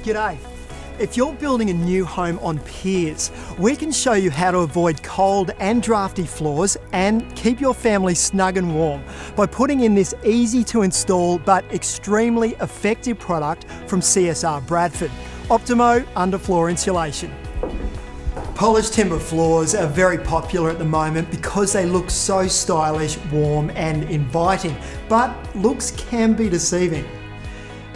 G'day. If you're building a new home on piers, we can show you how to avoid cold and drafty floors and keep your family snug and warm by putting in this easy to install but extremely effective product from CSR Bradford, Optimo Underfloor Insulation. Polished timber floors are very popular at the moment because they look so stylish, warm and inviting, but looks can be deceiving.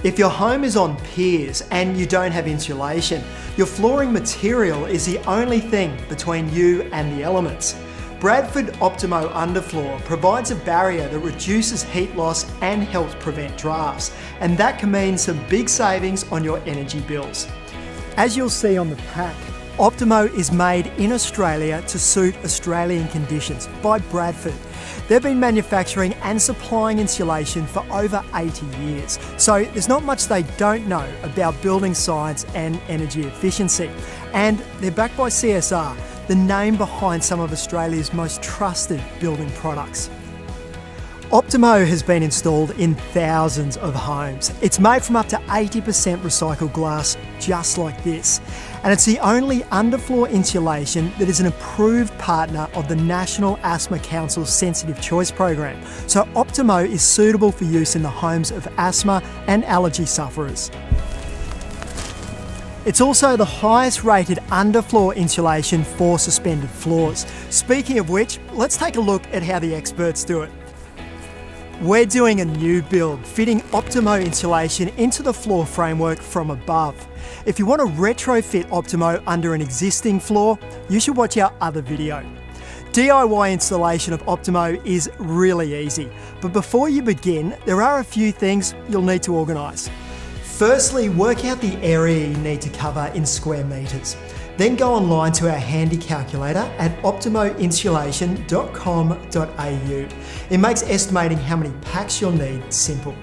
If your home is on piers and you don't have insulation, your flooring material is the only thing between you and the elements. Bradford Optimo Underfloor provides a barrier that reduces heat loss and helps prevent drafts, and that can mean some big savings on your energy bills. As you'll see on the pack, Optimo is made in Australia to suit Australian conditions by Bradford. They've been manufacturing and supplying insulation for over 80 years, so there's not much they don't know about building science and energy efficiency. And they're backed by CSR, the name behind some of Australia's most trusted building products. Optimo has been installed in thousands of homes. It's made from up to 80% recycled glass, just like this. And it's the only underfloor insulation that is an approved partner of the National Asthma Council's Sensitive Choice program. So Optimo is suitable for use in the homes of asthma and allergy sufferers. It's also the highest rated underfloor insulation for suspended floors. Speaking of which, let's take a look at how the experts do it. We're doing a new build, fitting Optimo insulation into the floor framework from above. If you want to retrofit Optimo under an existing floor, you should watch our other video. DIY installation of Optimo is really easy, but before you begin, there are a few things you'll need to organise. Firstly, work out the area you need to cover in square metres. Then go online to our handy calculator at optimoinsulation.com.au. It makes estimating how many packs you'll need simple.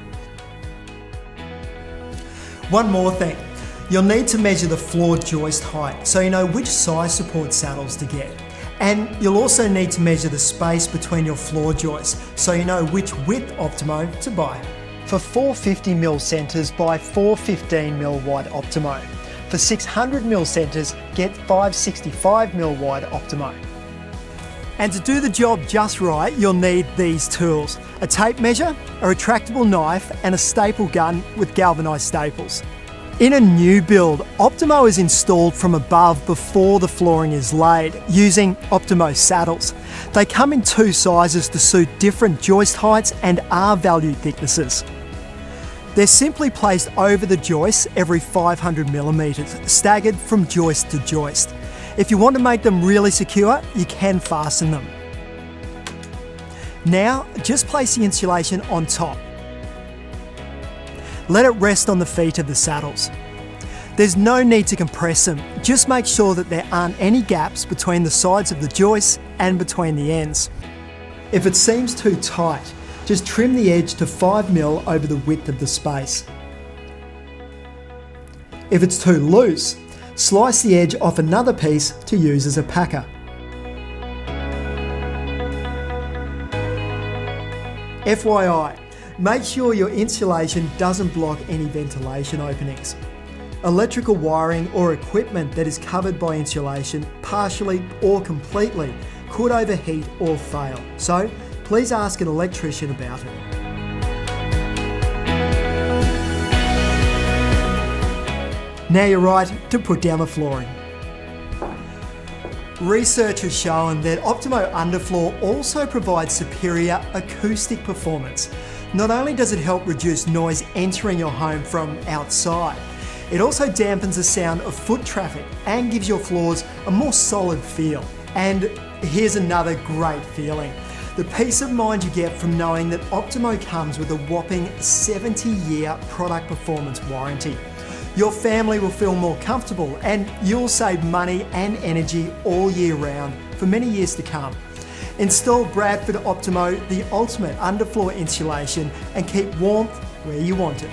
One more thing, you'll need to measure the floor joist height so you know which size support saddles to get. And you'll also need to measure the space between your floor joists so you know which width Optimo to buy. For 450mm centres, buy 415mm wide Optimo. For 600mm centres, get 565mm wide Optimo. And to do the job just right, you'll need these tools: a tape measure, a retractable knife, and a staple gun with galvanised staples. In a new build, Optimo is installed from above before the flooring is laid, using Optimo saddles. They come in two sizes to suit different joist heights and R-value thicknesses. They're simply placed over the joists every 500mm, staggered from joist to joist. If you want to make them really secure, you can fasten them. Now, just place the insulation on top. Let it rest on the feet of the saddles. There's no need to compress them, just make sure that there aren't any gaps between the sides of the joists and between the ends. If it seems too tight, just trim the edge to 5mm over the width of the space. If it's too loose, slice the edge off another piece to use as a packer. FYI, make sure your insulation doesn't block any ventilation openings. Electrical wiring or equipment that is covered by insulation, partially or completely, could overheat or fail. So, please ask an electrician about it. Now you're right to put down the flooring. Research has shown that Optimo Underfloor also provides superior acoustic performance. Not only does it help reduce noise entering your home from outside, it also dampens the sound of foot traffic and gives your floors a more solid feel. And here's another great feeling: the peace of mind you get from knowing that Optimo comes with a whopping 70-year product performance warranty. Your family will feel more comfortable and you'll save money and energy all year round for many years to come. Install Bradford Optimo, the ultimate underfloor insulation, and keep warmth where you want it.